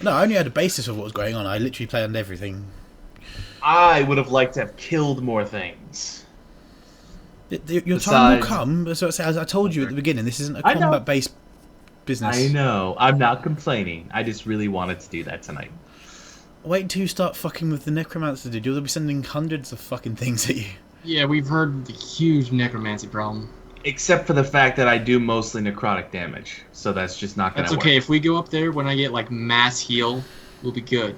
No, I only had a basis of what was going on. I literally planned everything. I would have liked to have killed more things. Your time will come. So as I told you at the beginning, this isn't a combat-based business. I know. I'm not complaining. I just really wanted to do that tonight. Wait until you start fucking with the necromancer, dude. You'll be sending hundreds of fucking things at you. Yeah, we've heard the huge necromancy problem. Except for the fact that I do mostly necrotic damage, so that's just not gonna work. That's okay. If we go up there, when I get like mass heal, we'll be good.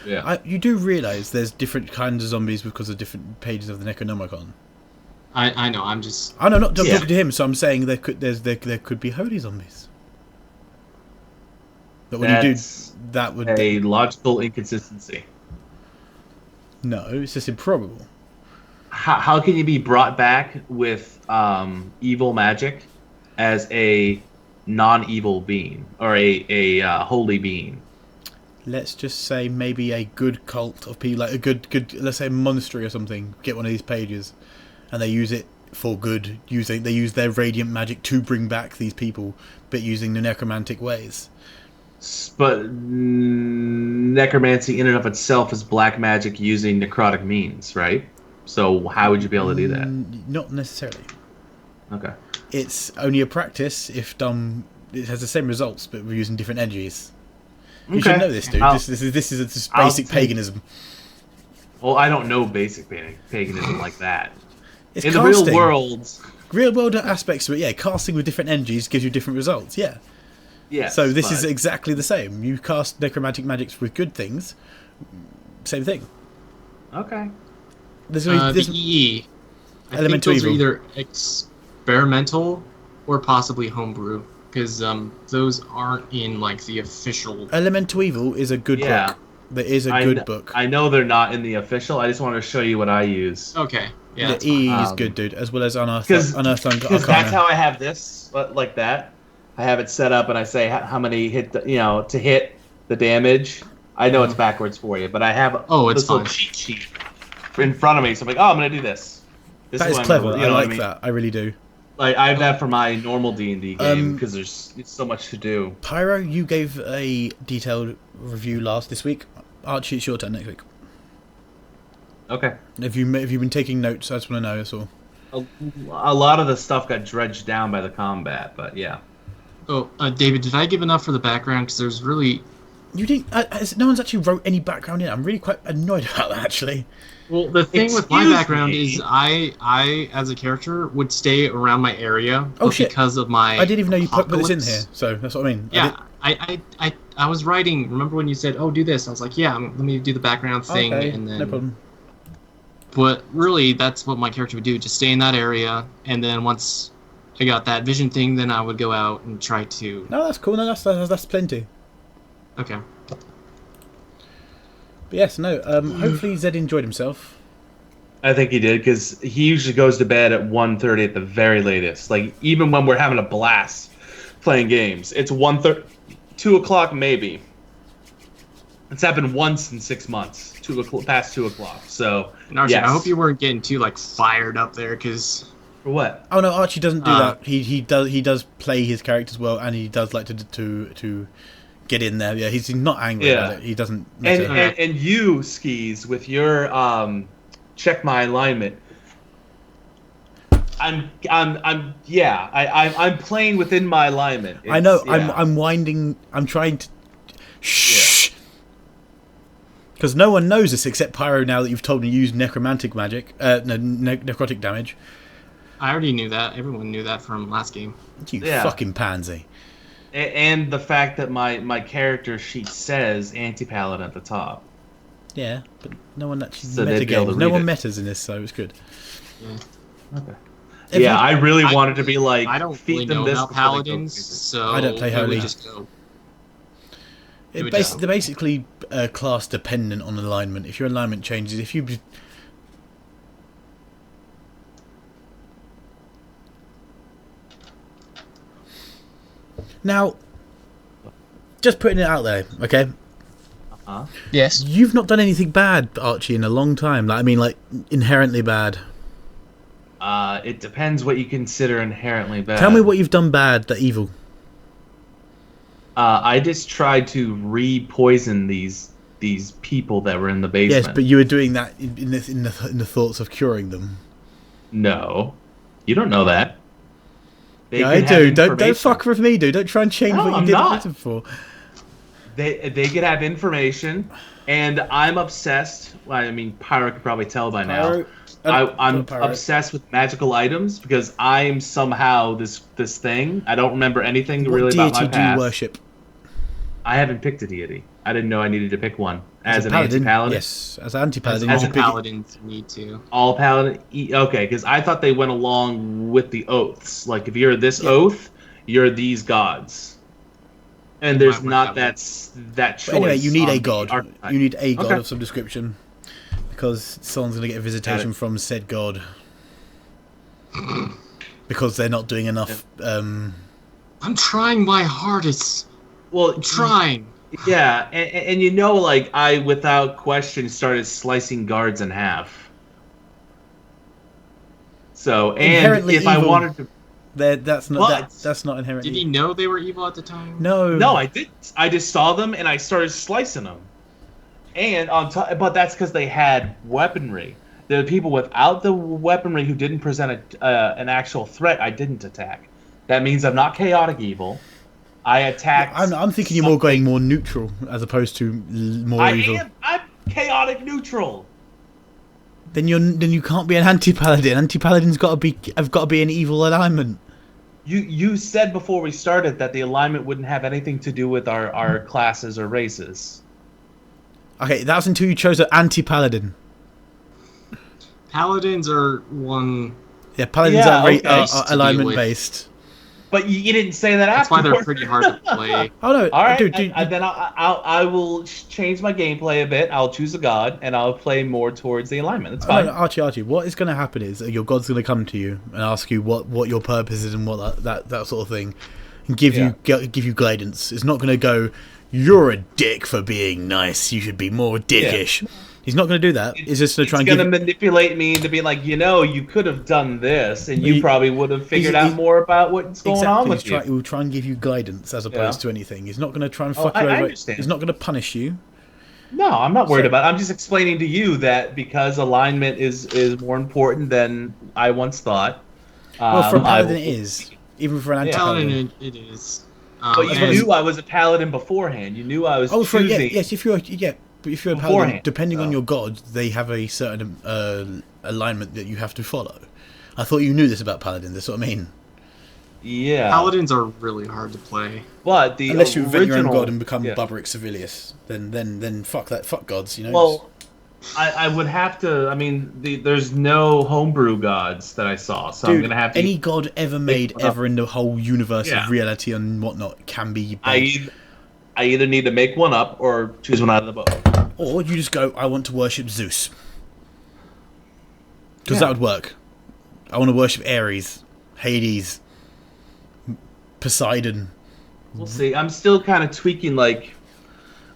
Yeah. You do realise there's different kinds of zombies because of different pages of the Necronomicon. I know. I'm just. I know, not talking to him. So I'm saying there could be holy zombies. But when you do, that would a logical inconsistency. No, it's just improbable. How can you be brought back with evil magic as a non-evil being or a holy being? Let's just say maybe a good cult of people, like a good let's say a monastery or something, get one of these pages, and they use it for good. They use their radiant magic to bring back these people, but using the necromantic ways. But necromancy in and of itself is black magic using necrotic means, right? So how would you be able to do that? Not necessarily. Okay. It's only a practice if done. It has the same results, but we're using different energies. You should know this, dude. This is just basic paganism. Well, I don't know basic paganism like that. It's in casting. The real world aspects of it, yeah. Casting with different energies gives you different results, yeah. Yeah. So this is exactly the same. You cast necromantic magics with good things, same thing. Okay. There's the EE. I think those are either experimental or possibly homebrew, because those aren't in like the official. Elemental Evil is a good book. There is a good book. I know they're not in the official. I just want to show you what I use. Okay. Yeah. The EE is good, dude, as well as Unearthed Arcana. Because that's how I have this, like that. I have it set up, and I say how many hit, to hit the damage. I know it's backwards for you, but I have this little cheat sheet in front of me, so I'm like, I'm gonna do this. That is clever. I like that. I really do. Like I have that for my normal D&D game because it's so much to do. Pyro, you gave a detailed review this week. Archie, it's your turn next week. Okay. Have you been taking notes? I just want to know. That's all. A lot of the stuff got dredged down by the combat, but yeah. Oh, David, did I give enough for the background? Because there's really... You didn't... no one's actually wrote any background in it. I'm really quite annoyed about that, actually. Well, the thing with my background is I, as a character, would stay around my area because of my... I didn't even know you put this in here, so that's what I mean. Yeah, I was writing... Remember when you said, do this? I was like, yeah, let me do the background thing, and then... no problem. But really, that's what my character would do, just stay in that area, and then once... I got that vision thing, then I would go out and try to... No, that's cool. No, that's plenty. Okay. But yes, no, hopefully Zed enjoyed himself. I think he did, because he usually goes to bed at 1:30 at the very latest. Like, even when we're having a blast playing games, it's 1:30, 2 o'clock maybe. It's happened once in 6 months, past 2 o'clock, so... Archie, I hope you weren't getting too, fired up there, because... For what? Oh no, Archie doesn't do that. He does play his characters well, and he does like to get in there. Yeah, he's not angry about it. He doesn't. And you, Skis, with your check my alignment. I'm playing within my alignment. I know. Yeah. I'm winding. I'm trying to. Shh. Because no one knows this except Pyro now that you've told me you use necromantic magic, necrotic damage. I already knew that. Everyone knew that from last game. You fucking pansy. And the fact that my character sheet says anti-paladin at the top. Yeah, but no one actually metagames. No one metas in this, so it's good. Yeah. Okay. I really wanted to be like... I don't really know about paladins, so... I don't play holy. Just go. They're basically class dependent on alignment. If your alignment changes, if you... Now, just putting it out there, okay? Yes. You've not done anything bad, Archie, in a long time. Inherently bad. It depends what you consider inherently bad. Tell me what you've done bad, evil. I just tried to re-poison these people that were in the basement. Yes, but you were doing that in the thoughts of curing them. No, you don't know that. Yeah, I do. Don't fuck with me, dude. Don't try and change what you did the for. They could have information, and I'm obsessed. Well, I mean, Pyro could probably tell by now. I'm obsessed with magical items because I'm somehow this thing. I don't remember anything really about my past. What deity do you worship? I haven't picked a deity. I didn't know I needed to pick one. As an anti-paladin? Yes, as an anti-paladin. As paladins need to. All paladin? Okay, because I thought they went along with the oaths. Like, if you're this oath, you're these gods. And there's not that choice. But anyway, you need a god. You need a god of some description. Because someone's going to get a visitation from said god. Because they're not doing enough. I'm trying my hardest. Well, I'm trying. Yeah, and you know, like, I, without question, started slicing guards in half. So, and inherently if evil. I wanted to... That's not inherently... Did he know they were evil at the time? No. No, I didn't. I just saw them, and I started slicing them. And on top... But that's because they had weaponry. The people without the weaponry who didn't present an actual threat, I didn't attack. That means I'm not chaotic evil. I attacked... I'm thinking you're going more neutral as opposed to more evil. I'm chaotic neutral. Then you can't be an anti-paladin. Anti-paladin's have got to be an evil alignment. You said before we started that the alignment wouldn't have anything to do with our classes or races. Okay, that's until you chose an anti-paladin. Paladins are one... Yeah, paladins are alignment based. But you didn't say that after. That's why they're pretty hard to play. Oh no! All right, then I will change my gameplay a bit. I'll choose a god, and I'll play more towards the alignment. It's fine. Archie, what is going to happen is your god's going to come to you and ask you what your purpose is and what that sort of thing, and give you guidance. It's not going to go, "You're a dick for being nice. You should be more dickish." Yeah. He's not going to do that. He's just going to try and manipulate me into being like, you could have done this, and you probably would have figured out more about what's going on with you. He will try and give you guidance as opposed to anything. He's not going to try and fuck you over. I understand. He's not going to punish you. No, I'm not worried about it. I'm just explaining to you that because alignment is more important than I once thought. Well, for a paladin it is. Even for an anti-paladin. It is. But you knew I was a paladin beforehand. You knew I was choosing... Yes, if you're... Yeah. But if you're a paladin, depending on your god, they have a certain alignment that you have to follow. I thought you knew this about paladins. That's what I mean. Yeah. Paladins are really hard to play. But unless you invent your own god and become Barbaric Civilius, then fuck that. Fuck gods. Well, I would have to. I mean, there's no homebrew gods that I saw, so I'm gonna have to. Any god ever made ever in the whole universe of reality and whatnot can be. I either need to make one up or choose one out of the book. Or you just go, I want to worship Zeus. Because that would work. I want to worship Ares, Hades, Poseidon. We'll see. I'm still kind of tweaking, like,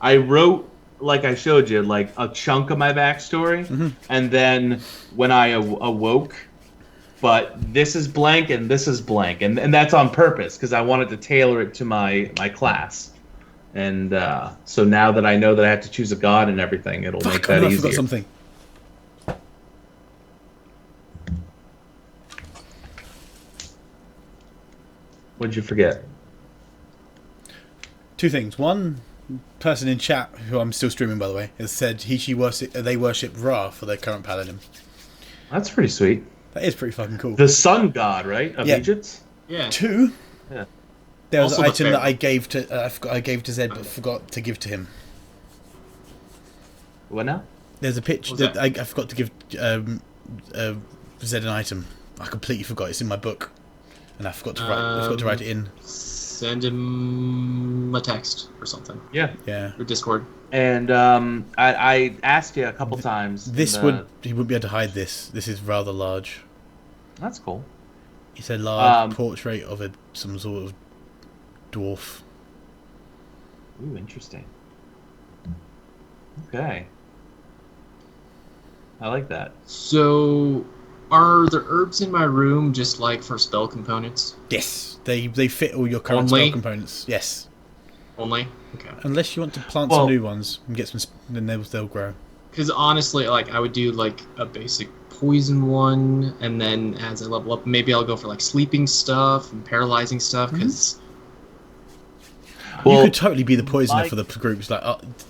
I wrote, like I showed you, like a chunk of my backstory. And then when I awoke, but this is blank and this is blank. And that's on purpose because I wanted to tailor it to my class. And so now that I know that I have to choose a god and everything, it'll make that easier. I forgot something. What'd you forget? Two things. One person in chat, who I'm still streaming by the way, has said they worship Ra for their current paladin. That's pretty sweet. That is pretty fucking cool. The sun god, right, of Egypt? Yeah. Two. Yeah. There was an item that I gave to Zed, but forgot to give to him. What now? There's a picture that I forgot to give Zed an item. I completely forgot. It's in my book, and I forgot to write it in. Send him a text or something. Yeah. Or Discord. And I asked you a couple times. He wouldn't be able to hide this. This is rather large. That's cool. It's a large portrait of some sort of dwarf. Ooh, interesting. Okay. I like that. So, are the herbs in my room just like for spell components? Yes. They fit all your current spell components. Yes. only. Okay. Unless you want to plant some new ones and get some, then they'll grow. Because honestly, like I would do like a basic poison one, and then as I level up, maybe I'll go for like sleeping stuff and paralyzing stuff. Because you could totally be the poisoner for the groups. Like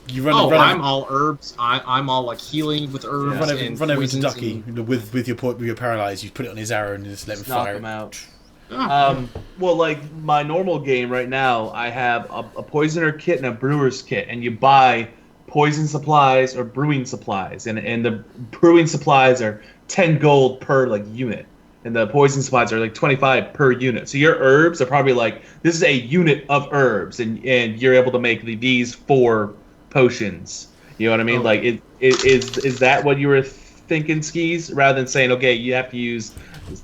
you run. I'm all herbs. I'm all like healing with herbs. Run over to Ducky with your paralyzed. You put it on his arrow and just let him fire him out. Well, like my normal game right now, I have a poisoner kit and a brewer's kit, and you buy poison supplies or brewing supplies, and the brewing supplies are 10 gold per like unit, and the poison supplies are like 25 per unit. So your herbs are probably like, this is a unit of herbs, and you're able to make these 4 potions. You know what I mean? Like, is that what you were thinking, Skis? Rather than saying, okay, you have to use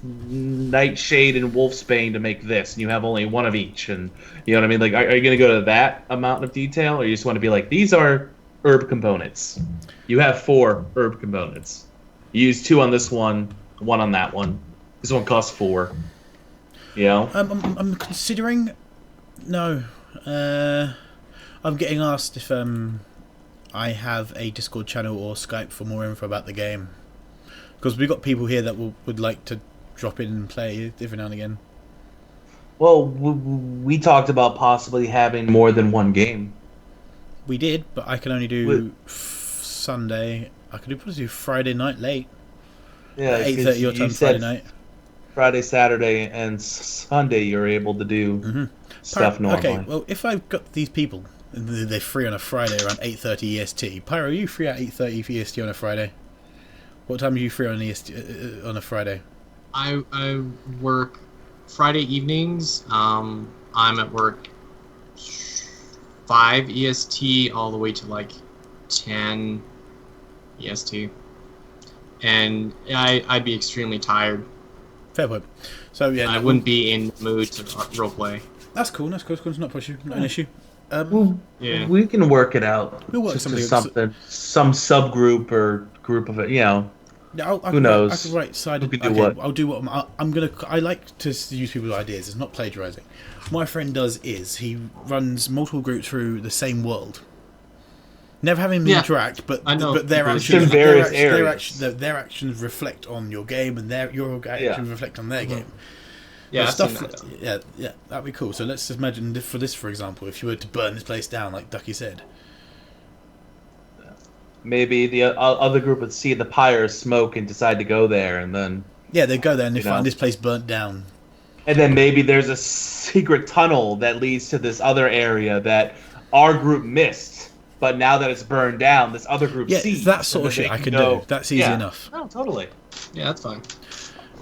Nightshade and Wolfsbane to make this, and you have only one of each, and you know what I mean? Like, are you going to go to that amount of detail, or you just want to be like, these are herb components. You have 4 herb components. You use 2 on this one, 1 on that one. This one costs 4. You know? I'm considering. No, I'm getting asked if I have a Discord channel or Skype for more info about the game, because we've got people here that would like to drop in and play every now and again. Well, we talked about possibly having more than one game. We did, but I can only do Sunday. I could probably do Friday night late. Yeah, 8:30 your time Friday night. Friday, Saturday, and Sunday you're able to do stuff normally. Okay, well, if I've got these people, they're free on a Friday around 8:30 EST. Pyro, are you free at 8:30 EST on a Friday? What time are you free on EST on a Friday? I work Friday evenings. I'm at work 5 EST all the way to like 10 EST, and I'd be extremely tired. Fair point. So yeah, I wouldn't be in the mood to roleplay. That's cool. That's cool. It's not an issue. We can work it out. We'll work some subgroup or group of it. You know. Who knows? I can write side. Who can do what? I'll do what I'm gonna. I like to use people's ideas. It's not plagiarizing. My friend does is he runs multiple groups through the same world. Never having them interact, but their actions, their actions reflect on your game, and your actions reflect on their game. Yeah, yeah, that'd be cool. So let's just imagine for example, if you were to burn this place down, like Ducky said. Maybe the other group would see the pyre smoke and decide to go there, and then... Yeah, they go there and they find this place burnt down. And then maybe there's a secret tunnel that leads to this other area that our group missed, but now that it's burned down, this other group sees. Yeah, that sort of shit I can do. That's easy enough. Oh, totally. Yeah, that's fine.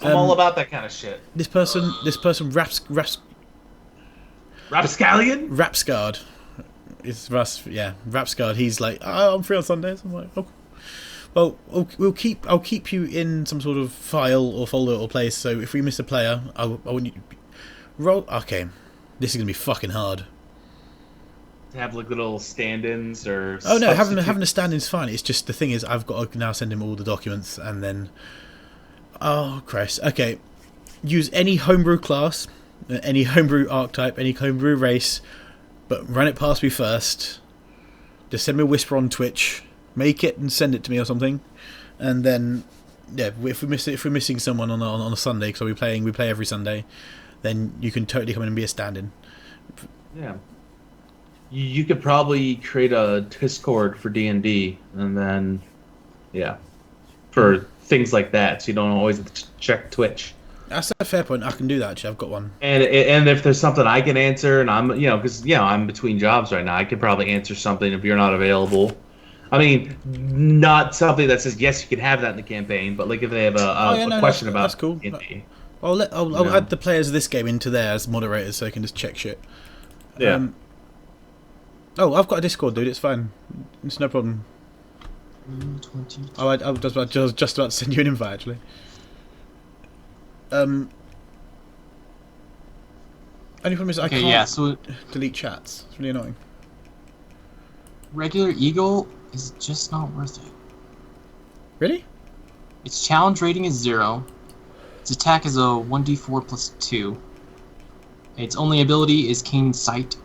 I'm all about that kind of shit. This person, Rapscallion? Rapscard. It's Rapscard. He's like, oh, I'm free on Sundays. I'm like, oh. Well, I'll keep you in some sort of file or folder or place. So if we miss a player, I want you roll. Okay, this is gonna be fucking hard. To have like little stand-ins or. Oh no, having a stand-in's fine. It's just the thing is, I've got to now send him all the documents and then. Oh Christ. Okay, use any homebrew class, any homebrew archetype, any homebrew race. But run it past me first. Just send me a whisper on Twitch. Make it and send it to me or something. And then, yeah, if we're missing someone on a Sunday, because we play every Sunday, then you can totally come in and be a stand-in. Yeah. You could probably create a Discord for D&D, and then, yeah, for things like that, so you don't always check Twitch. That's a fair point. I can do that. Actually, I've got one. And if there's something I can answer, and I'm because I'm between jobs right now, I could probably answer something if you're not available. I mean, not something that says yes, you can have that in the campaign, but like if they have a question about that's cool. I'll add the players of this game into there as moderators, so they can just check shit. Yeah. I've got a Discord, dude. It's fine. It's no problem. 20. I was just about to send you an invite, actually. Only problem is I can't delete chats. It's really annoying. Regular Eagle is just not worth it. Really? Its challenge rating is 0. Its attack is a 1d4 plus 2. Its only ability is Keen Sight,